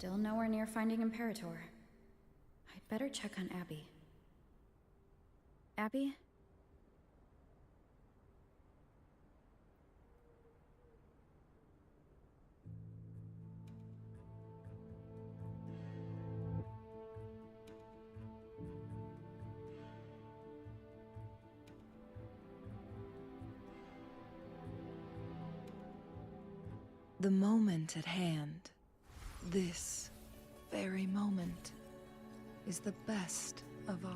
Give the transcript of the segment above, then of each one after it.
Still nowhere near finding Imperator. I'd better check on Abby. Abby? The moment at hand, this very moment, is the best of our...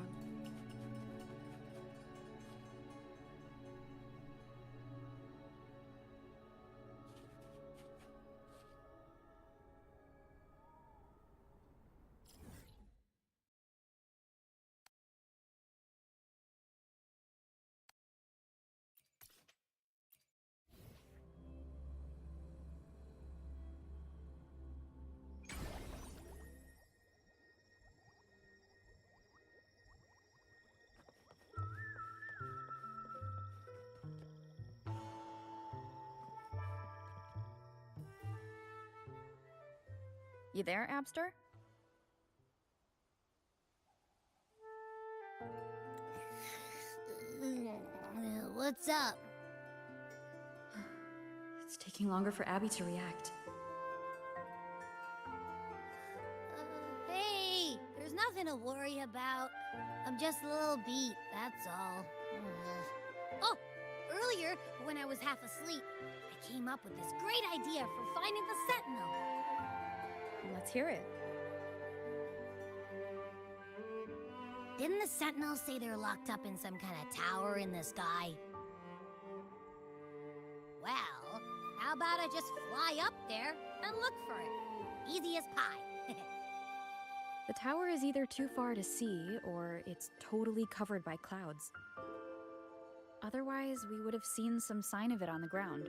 You there, Abster? What's up? It's taking longer for Abby to react. Hey, there's nothing to worry about. I'm just a little beat, that's all. Oh, earlier, when I was half asleep, I came up with this great idea for finding the Sentinel. Let's hear it. Didn't the Sentinel say they're locked up in some kind of tower in the sky? Well, how about I just fly up there and look for it? Easy as pie. The tower is either too far to see, or it's totally covered by clouds. Otherwise, we would have seen some sign of it on the ground.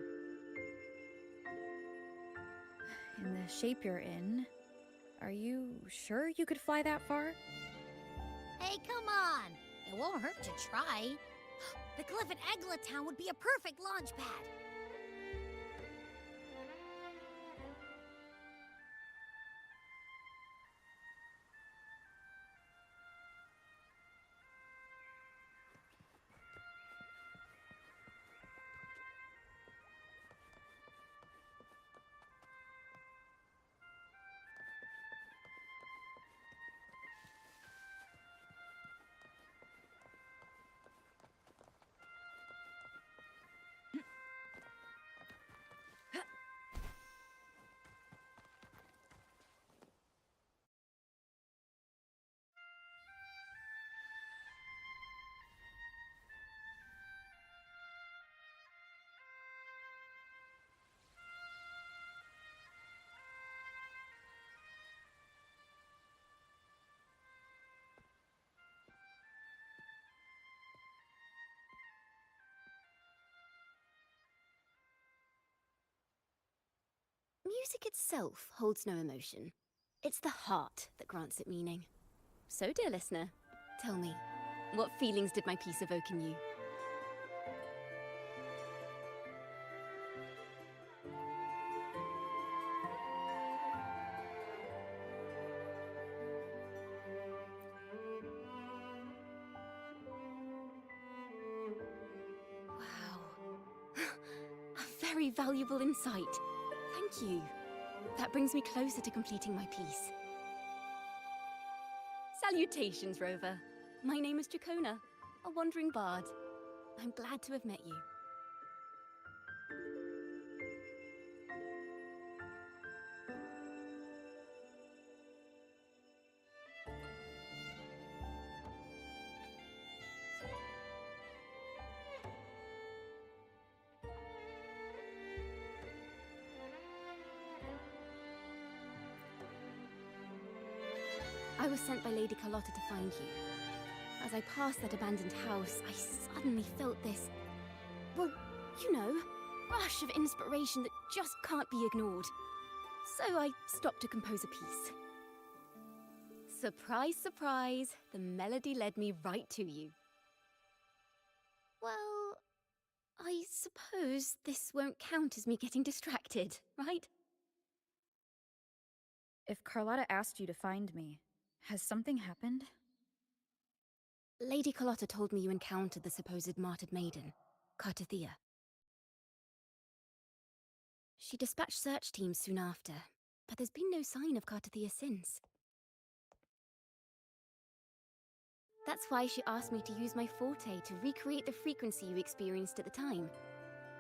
In the shape you're in, are you sure you could fly that far? Hey, come on! It won't hurt to try. The cliff at Eglet Town would be a perfect launch pad. Music itself holds no emotion. It's the heart that grants it meaning. So, dear listener, tell me, what feelings did my piece evoke in you? Wow. A very valuable insight. Thank you. That brings me closer to completing my piece. Salutations, Rover. My name is Dracona, a wandering bard. I'm glad to have met you. I was sent by Lady Carlotta to find you. As I passed that abandoned house, I suddenly felt this, well, you know, rush of inspiration that just can't be ignored. So I stopped to compose a piece. Surprise, surprise, the melody led me right to you. Well, I suppose this won't count as me getting distracted, right? If Carlotta asked you to find me, has something happened? Lady Carlotta told me you encountered the supposed martyred maiden, Cartathea. She dispatched search teams soon after, but there's been no sign of Cartathea since. That's why she asked me to use my forte to recreate the frequency you experienced at the time,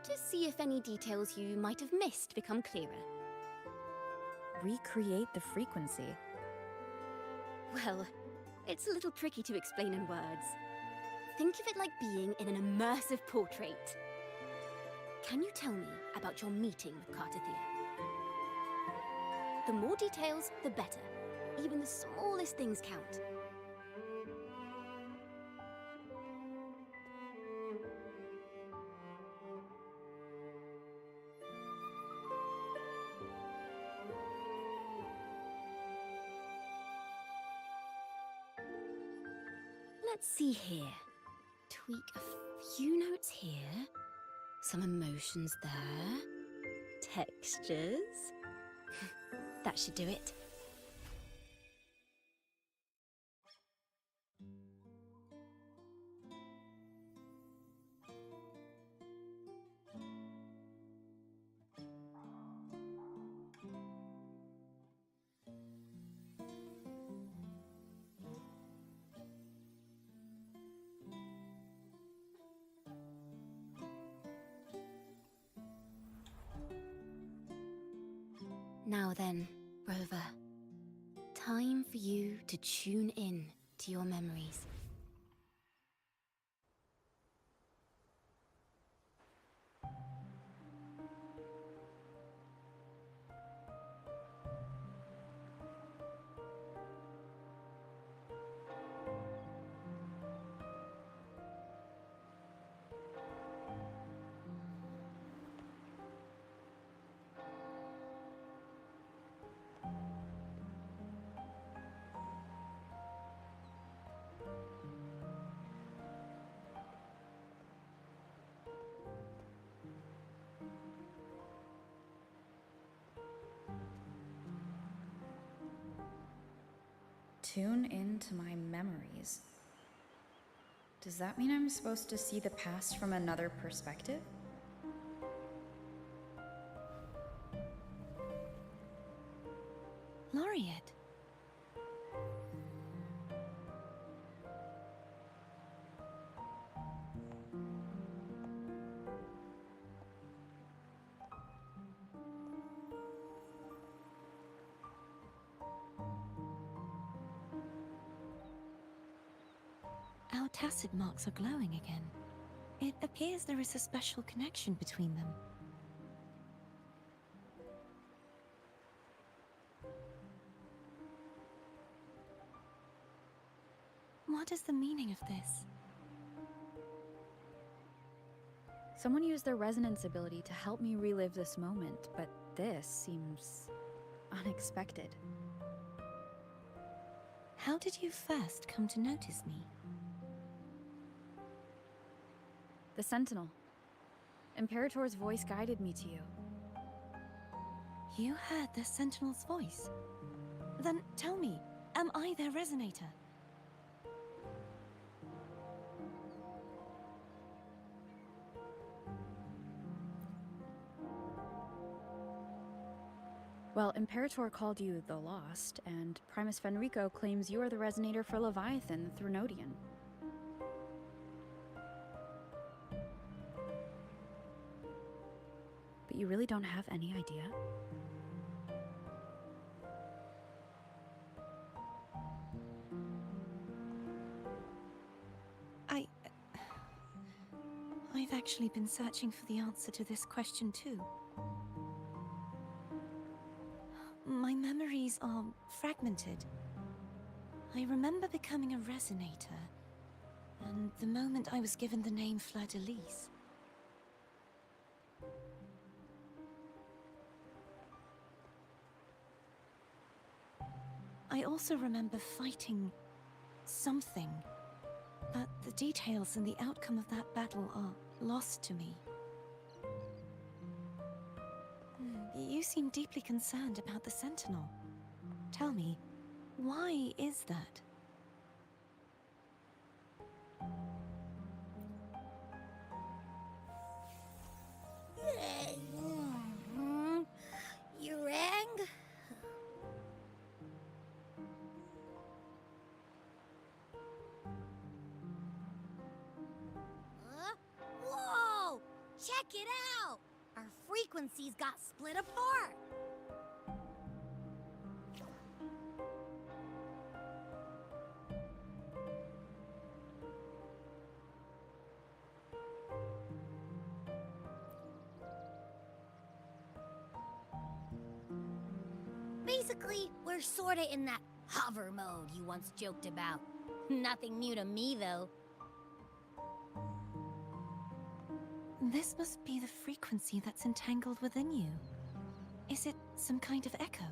to see if any details you might have missed become clearer. Recreate the frequency? Well, it's a little tricky to explain in words. Think of it like being in an immersive portrait. Can you tell me about your meeting with Cartathea? The more details, the better. Even the smallest things count. Let's see here. Tweak a few notes here. Some emotions there. Textures. That should do it. Now then, Rover. Time for you to tune in to your memories. Tune into my memories. Does that mean I'm supposed to see the past from another perspective? Laureate. Our tacit marks are glowing again. It appears there is a special connection between them. What is the meaning of this? Someone used their resonance ability to help me relive this moment, but this seems unexpected. How did you first come to notice me? The Sentinel. Imperator's voice guided me to you. You heard the Sentinel's voice? Then tell me, am I their resonator? Well, Imperator called you the Lost, and Primus Fenrico claims you are the resonator for Leviathan, the Thrunodian. But you really don't have any idea? I've actually been searching for the answer to this question too. My memories are fragmented. I remember becoming a resonator, and the moment I was given the name Fleur-de-Lis. I also remember fighting something, but the details and the outcome of that battle are lost to me. You seem deeply concerned about the Sentinel. Tell me, why is that? You rang? Huh? Whoa! Check it out! Our frequencies got split apart! Basically, we're sorta in that hover mode you once joked about. Nothing new to me, though. This must be the frequency that's entangled within you. Is it some kind of echo?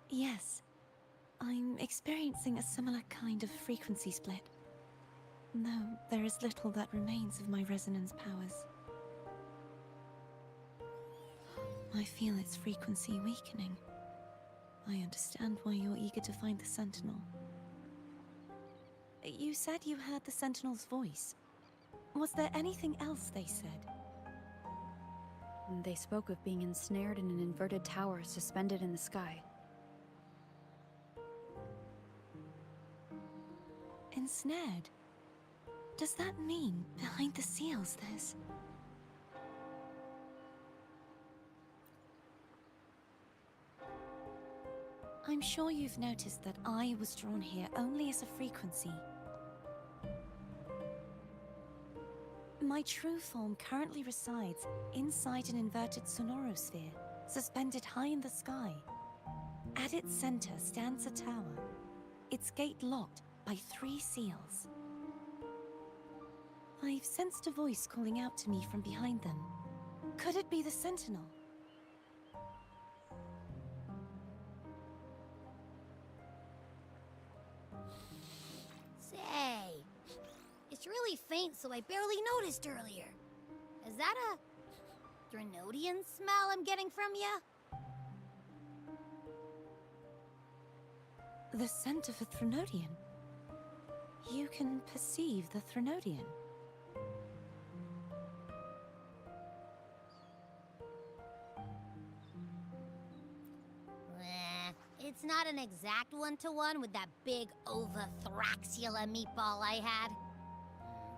Yes. I'm experiencing a similar kind of frequency split. Though there is little that remains of my resonance powers. I feel its frequency weakening. I understand why you're eager to find the Sentinel. You said you heard the Sentinel's voice. Was there anything else they said? They spoke of being ensnared in an inverted tower suspended in the sky. Ensnared? Does that mean behind the seals there's... I'm sure you've noticed that I was drawn here only as a frequency. My true form currently resides inside an inverted sonorosphere, suspended high in the sky. At its center stands a tower, its gate locked by 3 seals. I've sensed a voice calling out to me from behind them. Could it be the Sentinel? Say, it's really faint, so I barely noticed earlier. Is that a Threnodian smell I'm getting from you? The scent of a Threnodian. You can perceive the Threnodian. It's not an exact one-to-one with that big Ovathraxula meatball I had.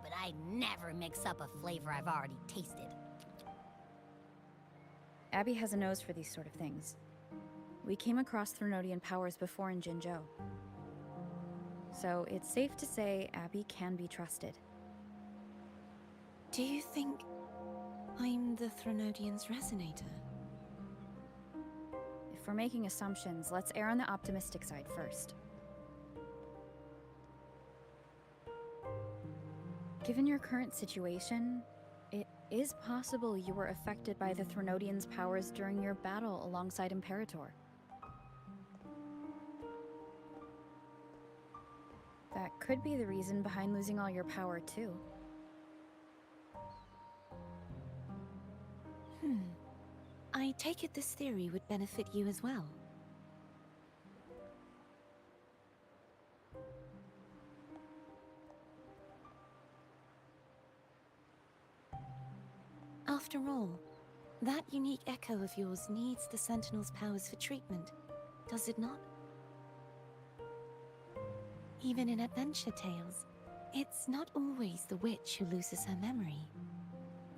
But I never mix up a flavor I've already tasted. Abby has a nose for these sort of things. We came across Threnodian powers before in Jinzhou. So it's safe to say Abby can be trusted. Do you think I'm the Threnodian's resonator? If we're making assumptions, let's err on the optimistic side first. Given your current situation, it is possible you were affected by the Threnodian's powers during your battle alongside Imperator. That could be the reason behind losing all your power, too. I take it this theory would benefit you as well. After all, that unique echo of yours needs the Sentinel's powers for treatment, does it not? Even in adventure tales, it's not always the witch who loses her memory.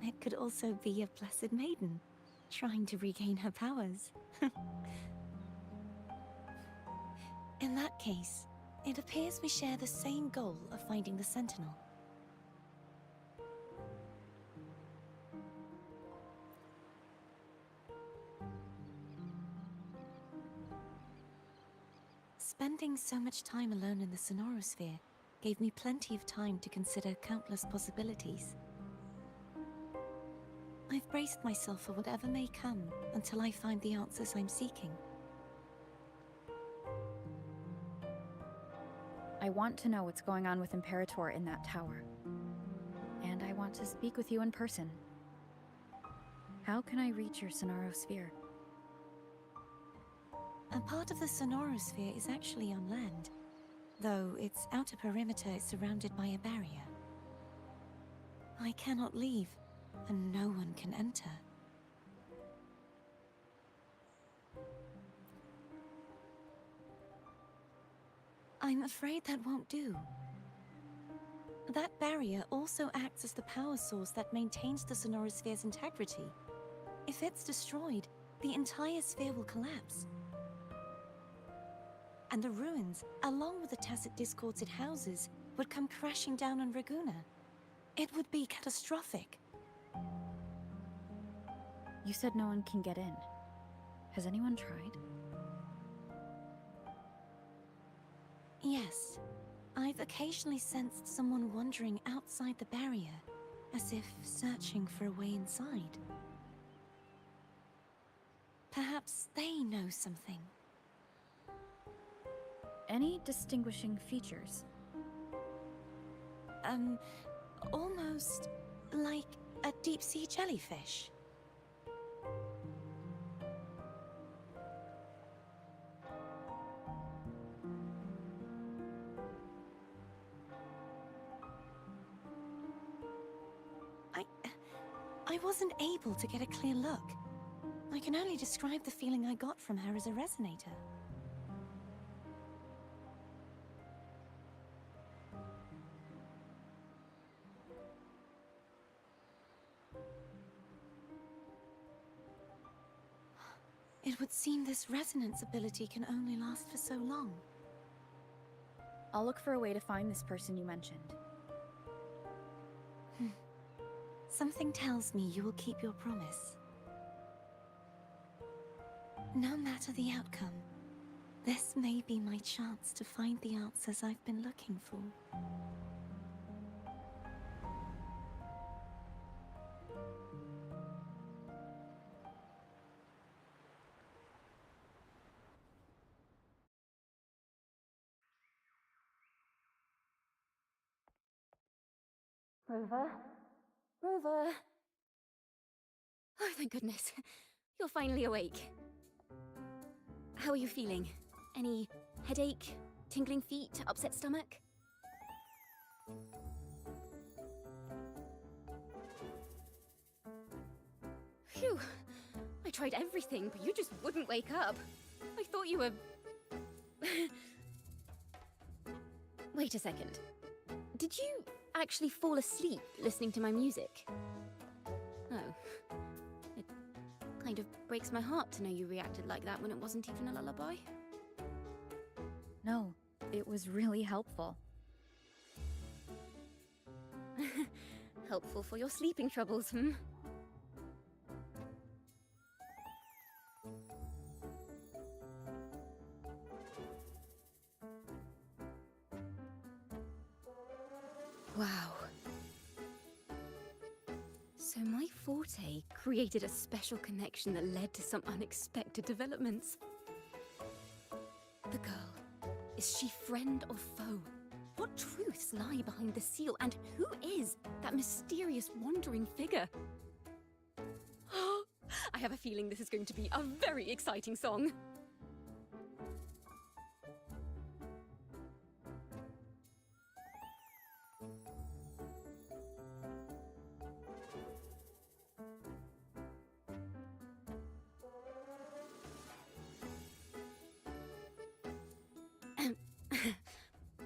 It could also be a blessed maiden, trying to regain her powers. In that case, it appears we share the same goal of finding the Sentinel. Spending so much time alone in the sonorosphere gave me plenty of time to consider countless possibilities. I've braced myself for whatever may come until I find the answers I'm seeking. I want to know what's going on with Imperator in that tower. want to speak with you in person. How can I reach your Sonorosphere? A part of the Sonorosphere is actually on land, though its outer perimeter is surrounded by a barrier. I cannot leave, and no one can enter. I'm afraid that won't do. That barrier also acts as the power source that maintains the Sonorosphere's integrity. If it's destroyed, the entire sphere will collapse. And the ruins, along with the tacit discords it houses, would come crashing down on Raguna. It would be catastrophic. You said no one can get in. Has anyone tried? Yes. I've occasionally sensed someone wandering outside the barrier, as if searching for a way inside. Perhaps they know something. Any distinguishing features? Almost like a deep-sea jellyfish. I wasn't able to get a clear look. I can only describe the feeling I got from her as a resonator. It would seem this resonance ability can only last for so long. I'll look for a way to find this person you mentioned. Something tells me you will keep your promise. No matter the outcome, this may be my chance to find the answers I've been looking for. Rover? Rover! Oh, thank goodness. You're finally awake. How are you feeling? Any headache, tingling feet, upset stomach? Phew. I tried everything, but you just wouldn't wake up. I thought you were... Wait a second. Did you actually fall asleep listening to my music? Oh. It kind of breaks my heart to know you reacted like that when it wasn't even a lullaby. No, it was really helpful. Helpful for your sleeping troubles, hmm? Wow. So my forte created a special connection that led to some unexpected developments. The girl, is she friend or foe? What truths lie behind the seal, and who is that mysterious wandering figure? I have a feeling this is going to be a very exciting song.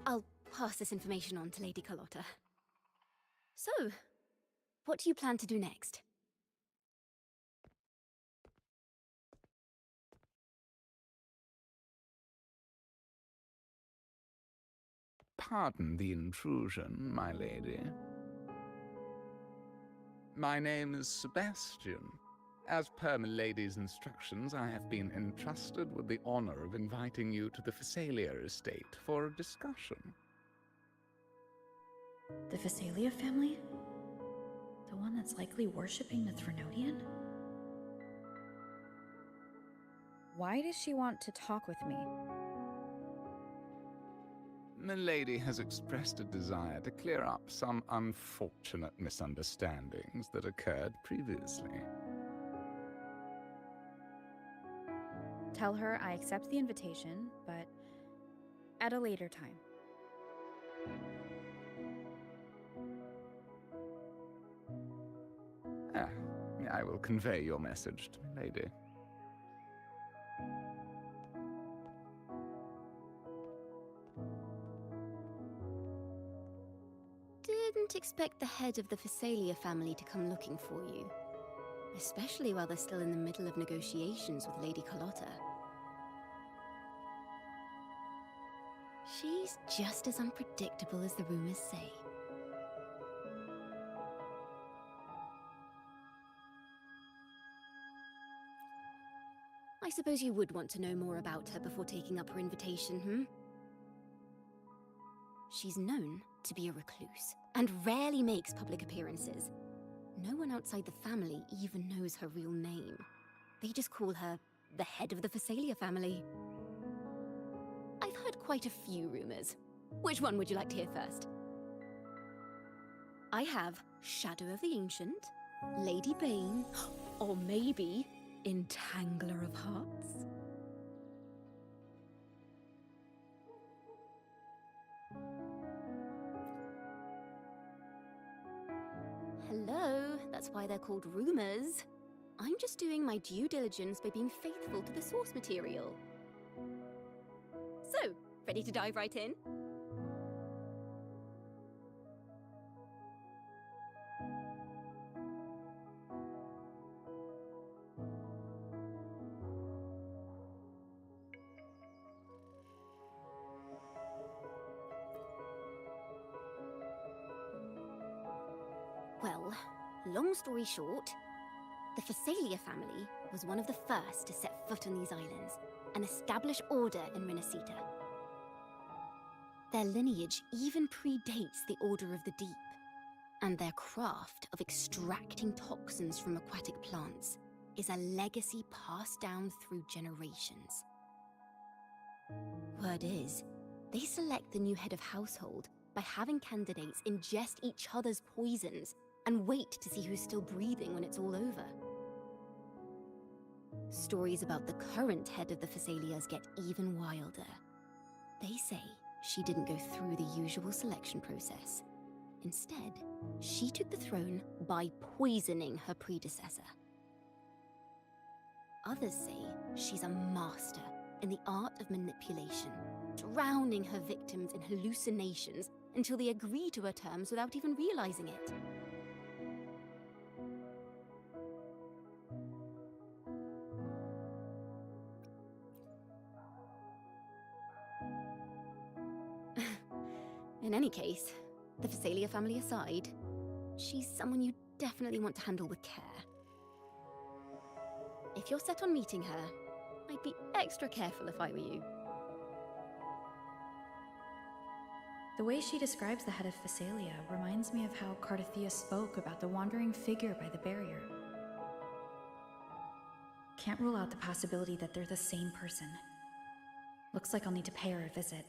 I'll pass this information on to Lady Carlotta. So, what do you plan to do next? Pardon the intrusion, my lady. My name is Sebastian. As per my lady's instructions, I have been entrusted with the honor of inviting you to the Phasalia estate for a discussion. The Phasalia family? The one that's likely worshipping the Threnodian? Why does she want to talk with me? Milady has expressed a desire to clear up some unfortunate misunderstandings that occurred previously. Tell her I accept the invitation, but at a later time. Ah, I will convey your message to Milady. Didn't expect the head of the Phasalia family to come looking for you. Especially while they're still in the middle of negotiations with Lady Carlotta. She's just as unpredictable as the rumors say. I suppose you would want to know more about her before taking up her invitation, hmm? She's known to be a recluse, and rarely makes public appearances. No one outside the family even knows her real name. They just call her the head of the Phasalia family. I've heard quite a few rumors. Which one would you like to hear first? I have Shadow of the Ancient, Lady Bane, or maybe Entangler of Hearts. Hello, that's why they're called rumors. I'm just doing my due diligence by being faithful to the source material. So, ready to dive right in? Well, long story short, the Phasalia family was one of the first to set foot on these islands and establish order in Renacita. Their lineage even predates the Order of the Deep, and their craft of extracting toxins from aquatic plants is a legacy passed down through generations. Word is, they select the new head of household by having candidates ingest each other's poisons and wait to see who's still breathing when it's all over. Stories about the current head of the Phasalias get even wilder. They say she didn't go through the usual selection process. Instead, she took the throne by poisoning her predecessor. Others say she's a master in the art of manipulation, drowning her victims in hallucinations until they agree to her terms without even realizing it. In any case, the Phasalia family aside, she's someone you definitely want to handle with care. If you're set on meeting her, I'd be extra careful if I were you. The way she describes the head of Phasalia reminds me of how Cardathia spoke about the wandering figure by the barrier. Can't rule out the possibility that they're the same person. Looks like I'll need to pay her a visit.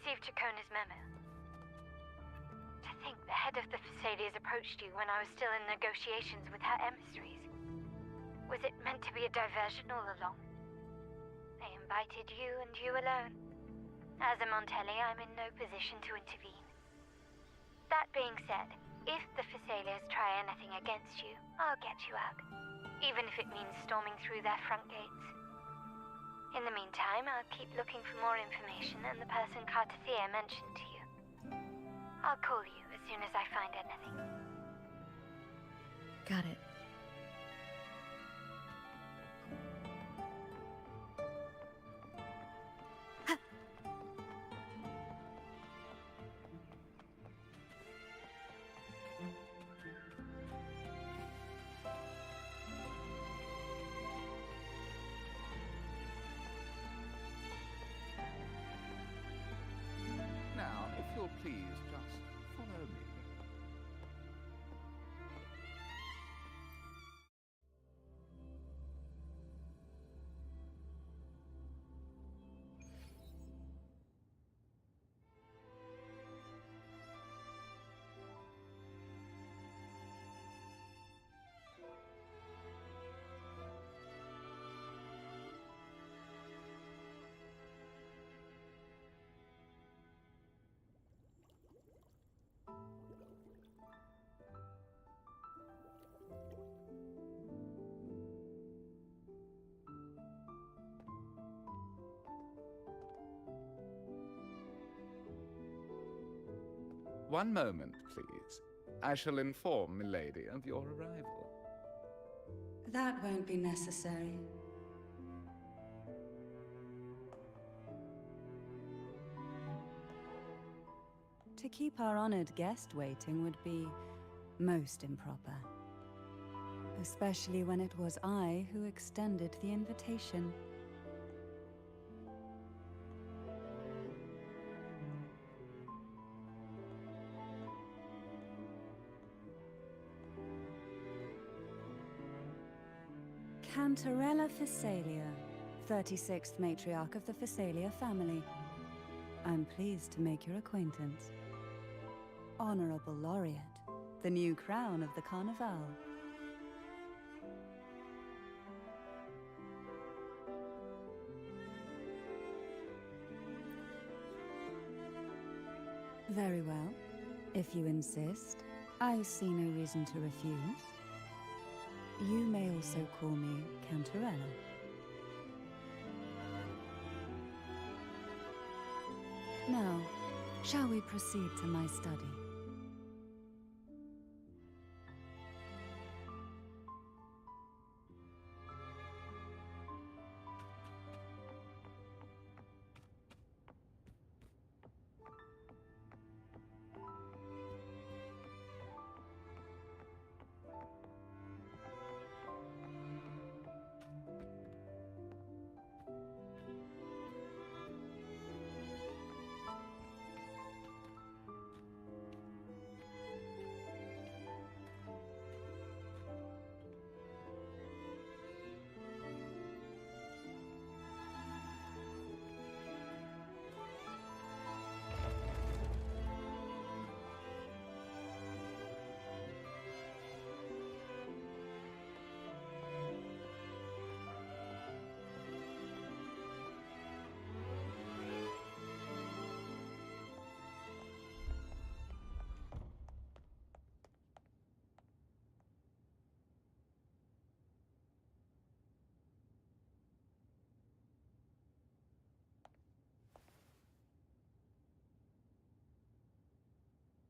received Chacona's memo. To think the head of the Thessalians approached you when I was still in negotiations with her emissaries. Was it meant to be a diversion all along? They invited you and you alone. As a Montelli, I'm in no position to intervene. That being said, if the Thessalians try anything against you, I'll get you out. Even if it means storming through their front gates. In the meantime, I'll keep looking for more information and the person Cartathea mentioned to you. I'll call you as soon as I find anything. Got it. Now, if you'll please just follow me. One moment, please. I shall inform Milady of your arrival. That won't be necessary. To keep our honored guest waiting would be most improper. Especially when it was I who extended the invitation. Cantarella Thessalia, 36th matriarch of the Thessalia family. I'm pleased to make your acquaintance. Honorable Laureate, the new crown of the Carnival. Very well. If you insist, I see no reason to refuse. You may also call me Cantarella. Now, shall we proceed to my study?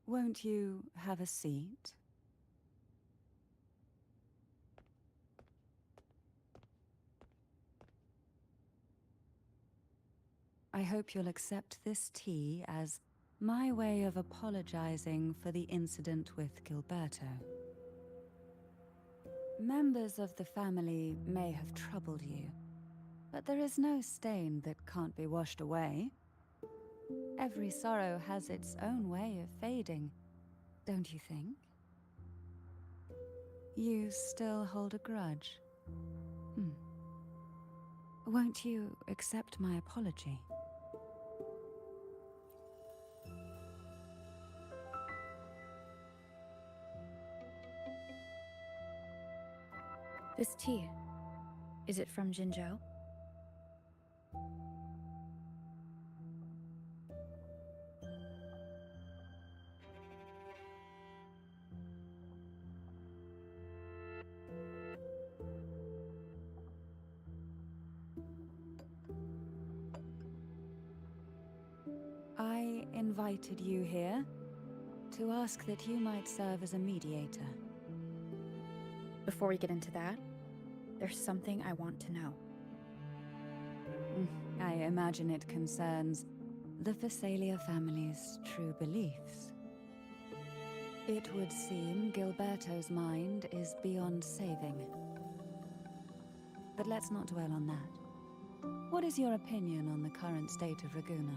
Won't you have a seat? I hope you'll accept this tea as my way of apologizing for the incident with Gilberto. Members of the family may have troubled you, but there is no stain that can't be washed away. Every sorrow has its own way of fading, don't you think? You still hold a grudge? Won't you accept my apology? This tea, is it from Jinzhou? I invited you here to ask that you might serve as a mediator. Before we get into that, there's something I want to know. I imagine it concerns the Phasalia family's true beliefs. It would seem Gilberto's mind is beyond saving. But let's not dwell on that. What is your opinion on the current state of Raguna?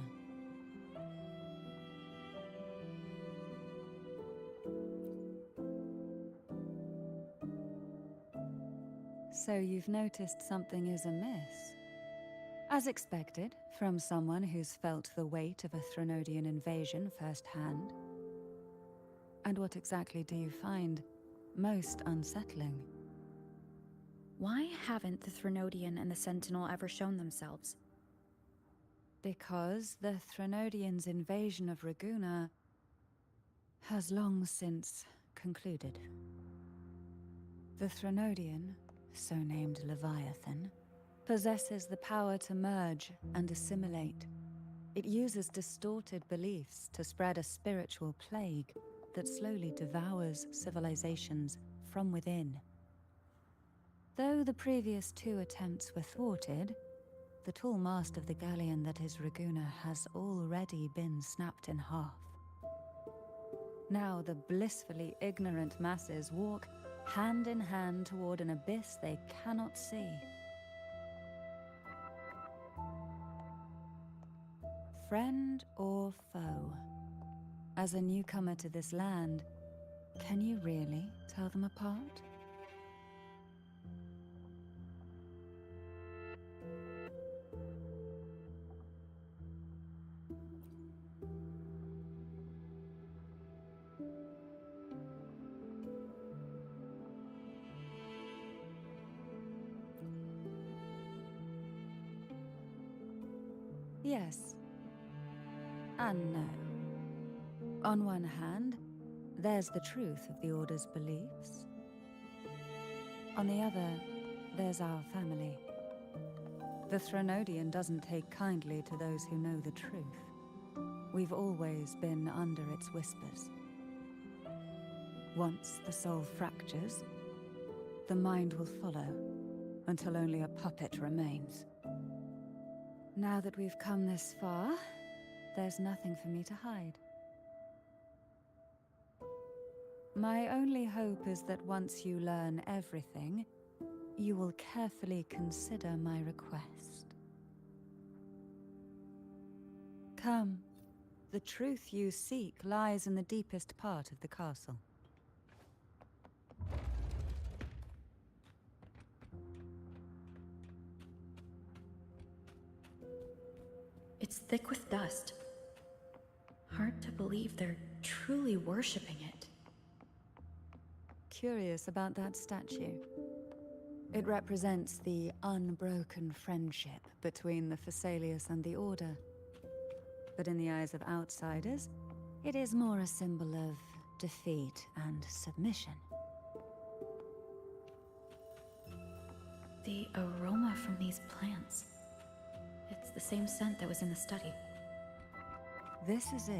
So you've noticed something is amiss. As expected, from someone who's felt the weight of a Threnodian invasion firsthand. And what exactly do you find most unsettling? Why haven't the Threnodian and the Sentinel ever shown themselves? Because the Threnodians' invasion of Raguna has long since concluded. The Threnodian, so named Leviathan, possesses the power to merge and assimilate. It uses distorted beliefs to spread a spiritual plague that slowly devours civilizations from within. Though the previous 2 attempts were thwarted, the tall mast of the galleon that is Raguna has already been snapped in half. Now the blissfully ignorant masses walk hand in hand toward an abyss they cannot see. Friend or foe? As a newcomer to this land, can you really tell them apart? Yes. And no. On one hand, there's the truth of the Order's beliefs. On the other, there's our family. The Threnodian doesn't take kindly to those who know the truth. We've always been under its whispers. Once the soul fractures, the mind will follow, until only a puppet remains. Now that we've come this far, there's nothing for me to hide. My only hope is that once you learn everything, you will carefully consider my request. Come. The truth you seek lies in the deepest part of the castle. It's thick with dust. Hard to believe they're truly worshipping it. Curious about that statue. It represents the unbroken friendship between the Phasaelius and the Order. But in the eyes of outsiders, it is more a symbol of defeat and submission. The aroma from these plants. It's the same scent that was in the study. This is it.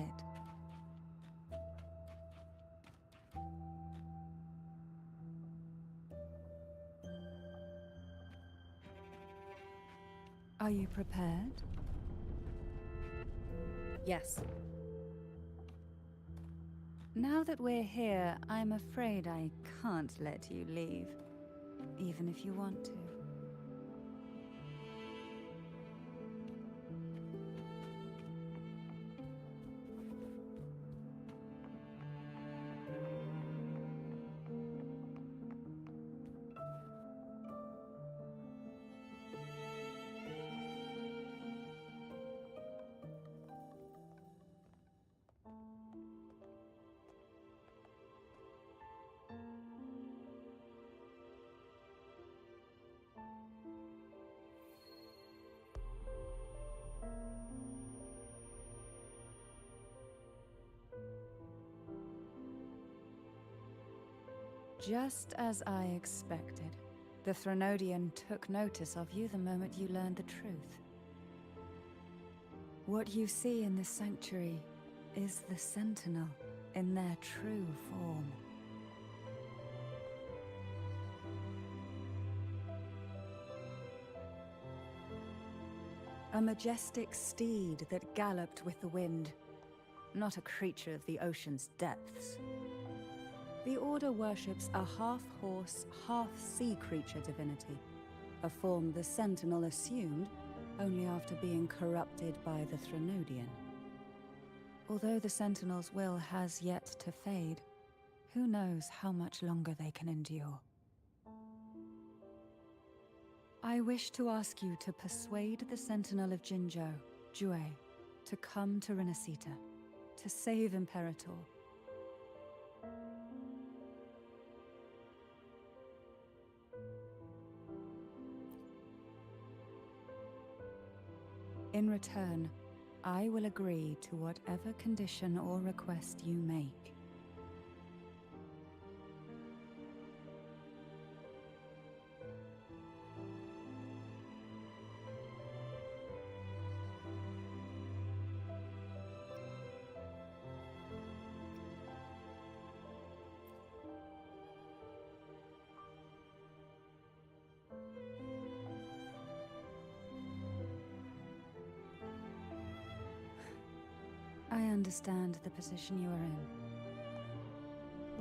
Are you prepared? Yes. Now that we're here, I'm afraid I can't let you leave, even if you want to. Just as I expected. The Threnodian took notice of you the moment you learned the truth. What you see in this sanctuary is the Sentinel in their true form. A majestic steed that galloped with the wind, not a creature of the ocean's depths. The Order worships a half-horse, half-sea creature divinity, a form the Sentinel assumed only after being corrupted by the Threnodian. Although the Sentinel's will has yet to fade, who knows how much longer they can endure. I wish to ask you to persuade the Sentinel of Jinzhou, Jue, to come to Renacita, to save Imperator. In return, I will agree to whatever condition or request you make. I understand the position you are in.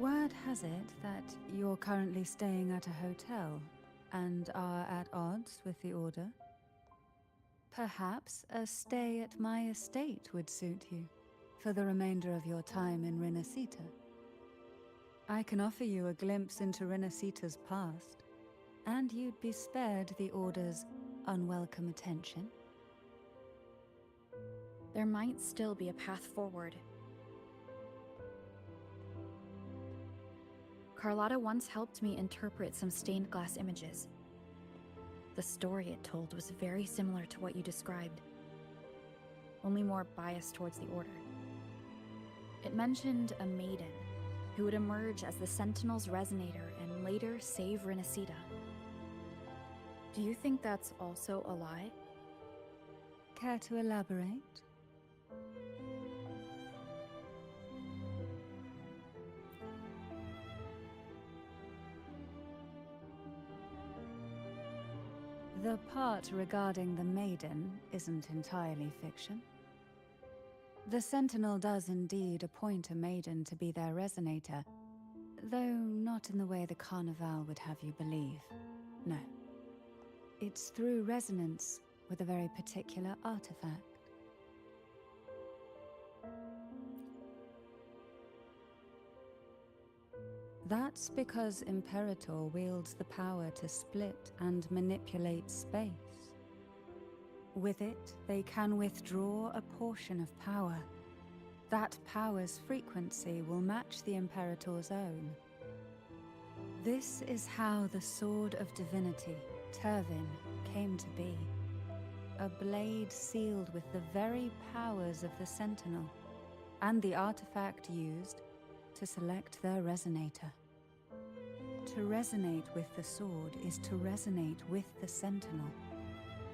Word has it that you're currently staying at a hotel and are at odds with the Order. Perhaps a stay at my estate would suit you for the remainder of your time in Renacita. I can offer you a glimpse into Renacita's past, and you'd be spared the Order's unwelcome attention. There might still be a path forward. Carlotta once helped me interpret some stained glass images. The story it told was very similar to what you described, only more biased towards the Order. It mentioned a maiden who would emerge as the Sentinel's resonator and later save Renacita. Do you think that's also a lie? Care to elaborate? The part regarding the maiden isn't entirely fiction. The Sentinel does indeed appoint a maiden to be their resonator, though not in the way the Carnival would have you believe. No. It's through resonance with a very particular artifact. That's because Imperator wields the power to split and manipulate space. With it, they can withdraw a portion of power. That power's frequency will match the Imperator's own. This is how the Sword of Divinity, Turvin, came to be. A blade sealed with the very powers of the Sentinel, and the artifact used to select their resonator. To resonate with the sword is to resonate with the Sentinel.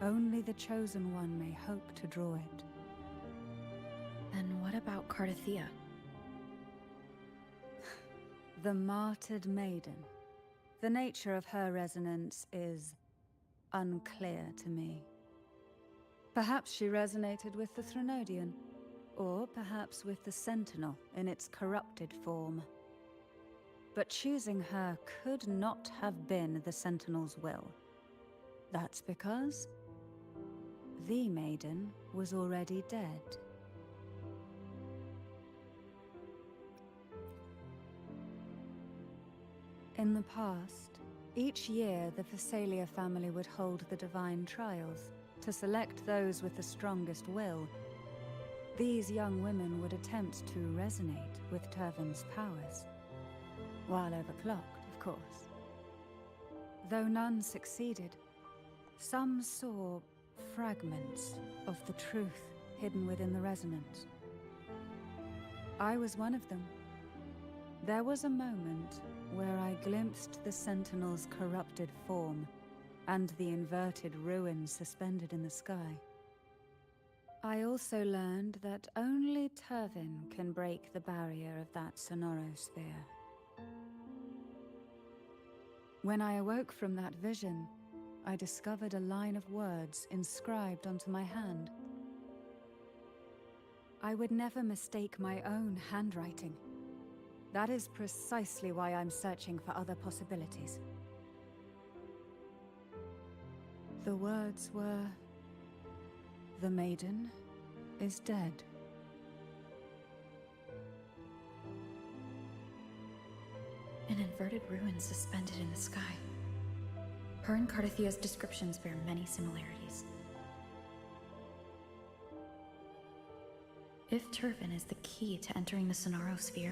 Only the Chosen One may hope to draw it. And what about Cardathea? The martyred maiden. The nature of her resonance is unclear to me. Perhaps she resonated with the Threnodian, or perhaps with the Sentinel in its corrupted form. But choosing her could not have been the Sentinel's will. That's because the maiden was already dead. In the past, each year the Phasalia family would hold the Divine Trials to select those with the strongest will. These young women would attempt to resonate with Turvin's powers, while overclocked, of course. Though none succeeded, some saw fragments of the truth hidden within the resonance. I was one of them. There was a moment where I glimpsed the Sentinel's corrupted form and the inverted ruins suspended in the sky. I also learned that only Turvin can break the barrier of that sonorosphere. When I awoke from that vision, I discovered a line of words inscribed onto my hand. I would never mistake my own handwriting. That is precisely why I'm searching for other possibilities. The words were, "The maiden is dead." An inverted ruin suspended in the sky. Her and Cardathia's descriptions bear many similarities. If Turvin is the key to entering the Sonorosphere,